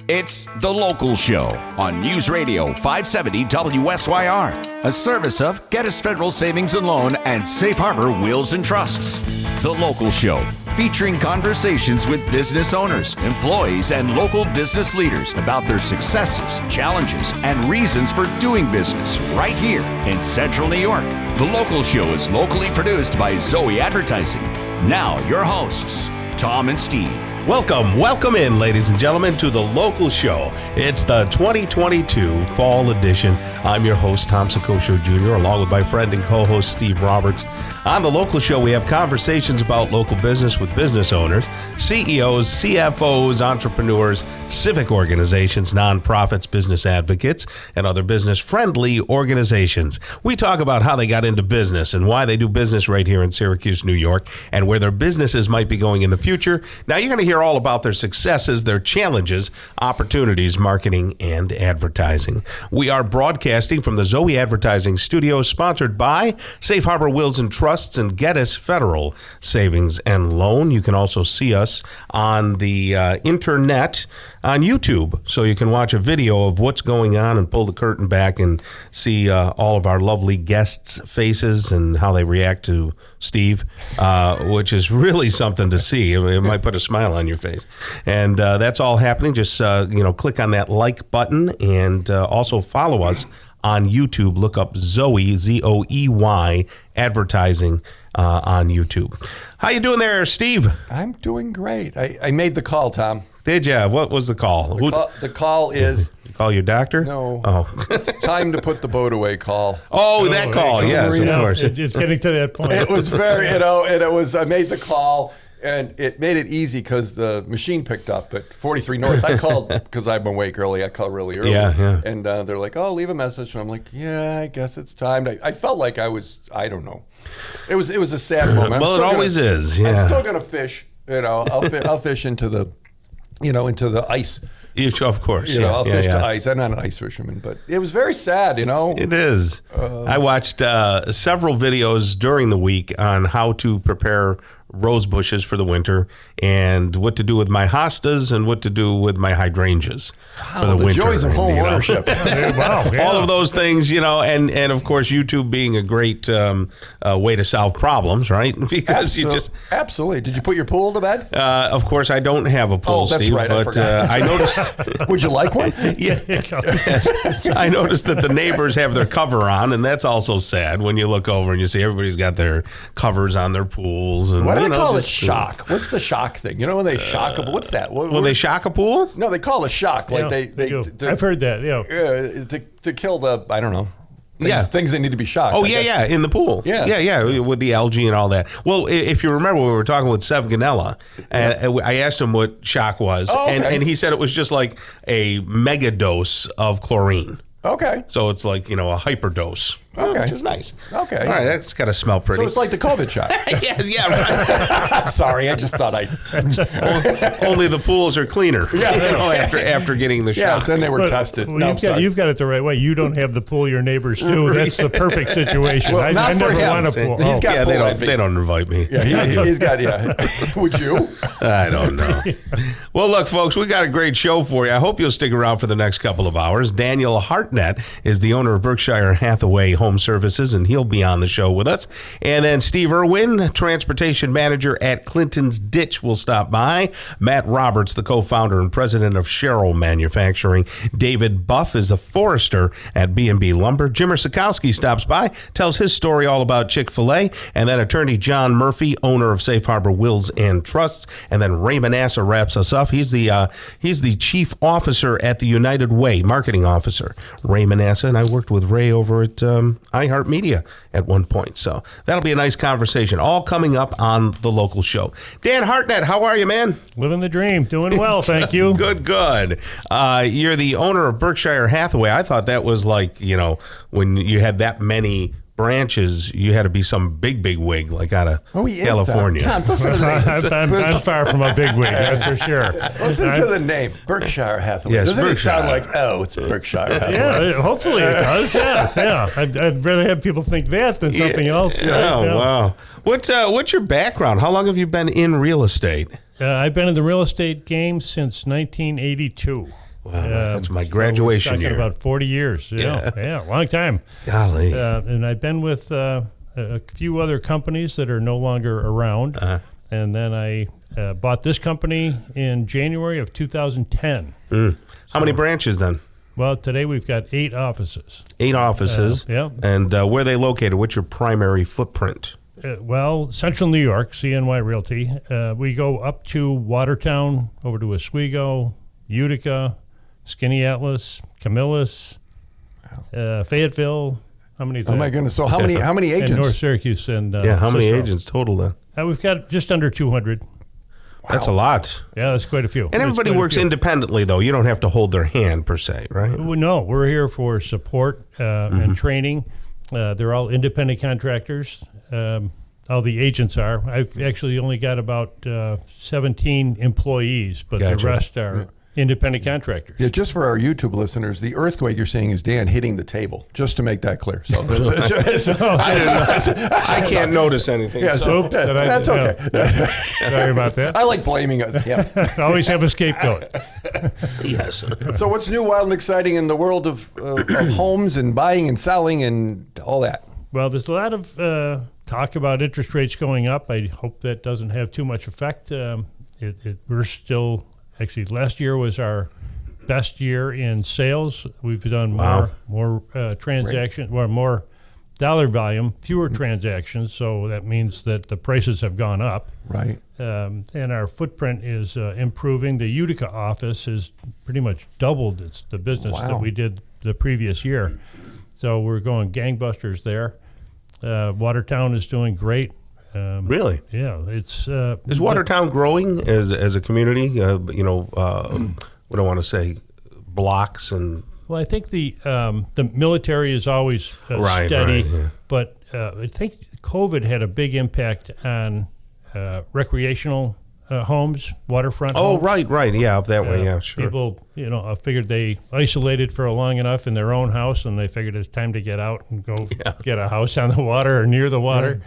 It's The Local Show on News Radio 570 WSYR, a service of Geddes Federal Savings and Loan and Safe Harbor Wills and Trusts. The Local Show, featuring conversations with business owners, employees, and local business leaders about their successes, challenges, and reasons for doing business right here in Central New York. The Local Show is locally produced by Zoe Advertising. Now, your hosts, Tom and Steve. Welcome in, ladies and gentlemen, to The Local Show. It's the 2022 Fall Edition. I'm your host, Tom Soccocio Jr., along with my friend and co-host, Steve Roberts. On The Local Show, we have conversations about local business with business owners, CEOs, CFOs, entrepreneurs, civic organizations, nonprofits, business advocates, and other business-friendly organizations. We talk about how they got into business and why they do business right here in Syracuse, New York, and where their businesses might be going in the future. Now, you're going to hear all about their successes, their challenges, opportunities, marketing, and advertising. We are broadcasting from the Zoe Advertising Studios, sponsored by Safe Harbor Wills and Trusts and Geddes Federal Savings and Loan. You can also see us on the internet on YouTube, so you can watch a video of what's going on and pull the curtain back and see all of our lovely guests' faces and how they react to Steve, which is really something to see. It might put a smile on your face. And that's all happening. Just click on that like button and also follow us on YouTube. Look up Zoe, Zoey, Advertising on YouTube. How you doing there, Steve? I'm doing great. I made the call, Tom. Did you? What was the call? The call is... Call your doctor? No. Oh. It's time to put the boat away call. Oh, that call. Yes, of course. It's getting to that point. It was very, and it was, I made the call, and it made it easy because the machine picked up at 43 North. I called because I'm awake early. I called really early. Yeah. And they're like, oh, leave a message. And I'm like, yeah, I guess it's time. I felt like I don't know. It was a sad moment. Well, it always is. Yeah. I'm still going to fish. I'll fish into the, into the ice. Of course. I'll fish to ice. I'm not an ice fisherman, but it was very sad, It is. I watched several videos during the week on how to prepare rose bushes for the winter and what to do with my hostas and what to do with my hydrangeas for the winter. Joys of home ownership. Wow, yeah. All of those things, and of course YouTube being a great way to solve problems, right? Because Absolutely. Did you put your pool to bed? Of course, I don't have a pool, that's Steve, right, but I noticed. Would you like one? Yeah. I noticed that the neighbors have their cover on, and that's also sad when you look over and you see everybody's got their covers on their pools. And why do they call it shock? What's the shock thing? When they shock a pool? What's that? Will they shock a pool? No, they call it shock. Like I've heard that. Yeah. To kill the, I don't know. Things that need to be shocked. Oh, yeah, in the pool. Yeah, with the algae and all that. Well, if you remember, we were talking with Sev Ganella, and I asked him what shock was, and he said it was just like a mega dose of chlorine. Okay. So it's like, a hyperdose. Okay. Which is nice. Okay. All right, that's got to smell pretty. So it's like the COVID shot. yeah, right. Sorry, I just thought Only the pools are cleaner. Yeah. After getting the shot. Yes, and they were tested. You've got it the right way. You don't have the pool your neighbors do. That's the perfect situation. Well, I never want a pool. He's got pool they don't invite me. Yeah, he's got, Would you? I don't know. Well, look, folks, we got a great show for you. I hope you'll stick around for the next couple of hours. Daniel Hartnett is the owner of Berkshire Hathaway Home Services, and he'll be on the show with us. And then Steve Irwin, transportation manager at Clinton's Ditch, will stop by. Matt Roberts, the co-founder and president of Sherrill Manufacturing. David Buff is the forester at B&B Lumber. Jimmer Sokowski stops by, tells his story all about Chick-fil-A. And then attorney John Murphy, owner of Safe Harbor Wills and Trusts. And then Ray Manassa wraps us up. He's the chief officer at the United Way, marketing officer. Ray Manassa, and I worked with Ray over at iHeartMedia at one point. So that'll be a nice conversation, all coming up on The Local Show. Dan Hartnett, how are you, man? Living the dream. Doing well, thank you. Good. You're the owner of Berkshire Hathaway. I thought that was like, when you had that many branches, you had to be some big wig, like out of California. Tom, listen to the name. I'm far from a big wig, that's for sure. Listen to the name, Berkshire Hathaway. Yes, Doesn't Berkshire. it sound like, it's Berkshire Hathaway? Yeah, hopefully it does. Yes, yeah. I'd rather have people think that than something else. Wow. What's your background? How long have you been in real estate? I've been in the real estate game since 1982. Wow, that's my graduation talking year. about 40 years. Yeah, long time. Golly. And I've been with a few other companies that are no longer around. And then I bought this company in January of 2010. How many branches then? Well, today we've got 8 offices. 8 offices. Yeah. And where are they located? What's your primary footprint? Well, Central New York, CNY Realty. We go up to Watertown, over to Oswego, Utica, Skinny Atlas, Camillus, Fayetteville. How many? Oh my goodness! So how many agents? And North Syracuse and how many Cicero. agents total then? We've got just under 200. That's a lot. Yeah, that's quite a few. And everybody works independently, though. You don't have to hold their hand, per se, right? No, we're here for support and training. They're all independent contractors. All the agents are. I've actually only got about 17 employees, but the rest are independent contractors. Yeah, just for our YouTube listeners, the earthquake you're seeing is Dan hitting the table, just to make that clear. So I can't notice anything. Yeah, so that's okay. Sorry about that. I like blaming it. Yeah. Always have a scapegoat. Yes. So what's new, wild, and exciting in the world of homes and buying and selling and all that? Well, there's a lot of talk about interest rates going up. I hope that doesn't have too much effect. We're still... Actually, last year was our best year in sales. We've done more transactions, more dollar volume, fewer transactions. So that means that the prices have gone up. Right. And our footprint is improving. The Utica office has pretty much doubled the business that we did the previous year. So we're going gangbusters there. Watertown is doing great. Really? Yeah, it's is Watertown growing as a community? We don't want to say blocks and. Well, I think the military is always steady, but I think COVID had a big impact on recreational homes, waterfront. homes. Right, yeah, up that way, yeah, sure. People, figured they isolated for long enough in their own house, and they figured it's time to get out and go get a house on the water or near the water.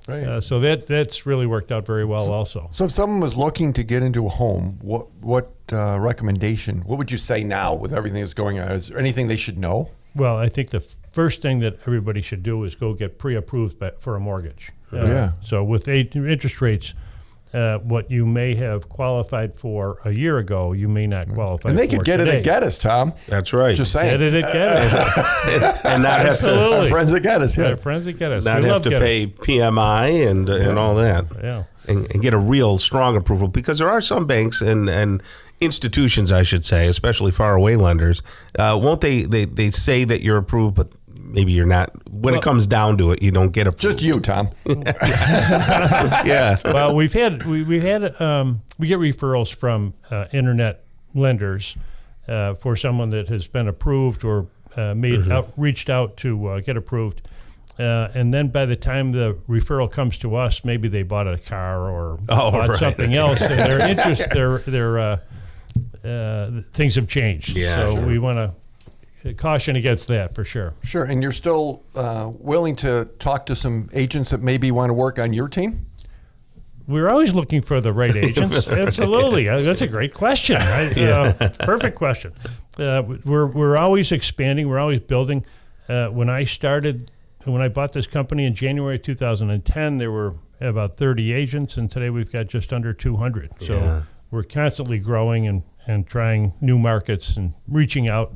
Right. So that's really worked out very well also. So if someone was looking to get into a home, what recommendation, what would you say now with everything that's going on? Is there anything they should know? Well, I think the first thing that everybody should do is go get pre-approved for a mortgage. So with interest rates, what you may have qualified for a year ago, you may not qualify for And they could get today. it at Geddes, Tom. That's right. Just saying. Get it at Geddes. And not have to. Our friends at Geddes, Our friends at Geddes. Not We have love to Geddes. pay PMI and all that. Yeah. And get a real strong approval, because there are some banks and institutions, I should say, especially faraway lenders, won't they say that you're approved, but maybe you're not. When it comes down to it, you don't get approved. Just you, Tom. Yeah. Well, we get referrals from internet lenders for someone that has been approved or reached out to get approved. And then by the time the referral comes to us, maybe they bought a car or bought something else, and their interest, their things have changed. Yeah, so we want to caution against that for sure. Sure. And you're still willing to talk to some agents that maybe want to work on your team? We're always looking for the right agents. Absolutely. That's a great question. Perfect question. We're always expanding. We're always building. When I bought this company in January 2010, there were about 30 agents, and today we've got just under 200. So we're constantly growing and trying new markets and reaching out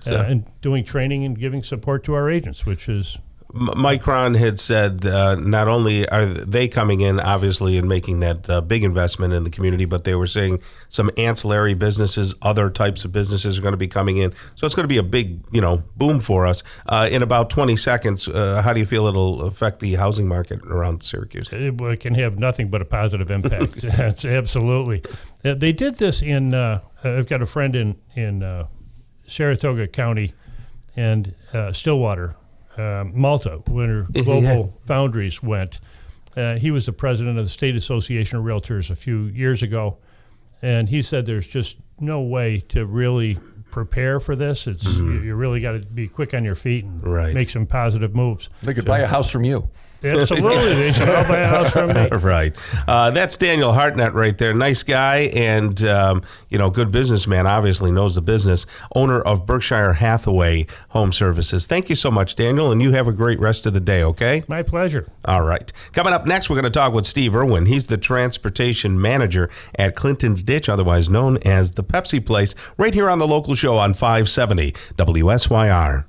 and doing training and giving support to our agents, which is... Micron had said not only are they coming in, obviously, and making that big investment in the community, but they were saying some ancillary businesses, other types of businesses are going to be coming in. So it's going to be a big, boom for us. In about 20 seconds, how do you feel it'll affect the housing market around Syracuse? It can have nothing but a positive impact. That's absolutely. They did this in, I've got a friend in Saratoga County and Stillwater, Malta, when Global Foundries went. He was the president of the State Association of Realtors a few years ago, and he said there's just no way to really prepare for this. It's you really got to be quick on your feet and make some positive moves. They could buy a house from you. Absolutely. They should all buy a house from me. Right. That's Daniel Hartnett right there. Nice guy and, good businessman, obviously knows the business. Owner of Berkshire Hathaway Home Services. Thank you so much, Daniel, and you have a great rest of the day, okay? My pleasure. All right. Coming up next, we're going to talk with Steve Irwin. He's the transportation manager at Clinton's Ditch, otherwise known as the Pepsi Place, right here on the local show on 570 WSYR.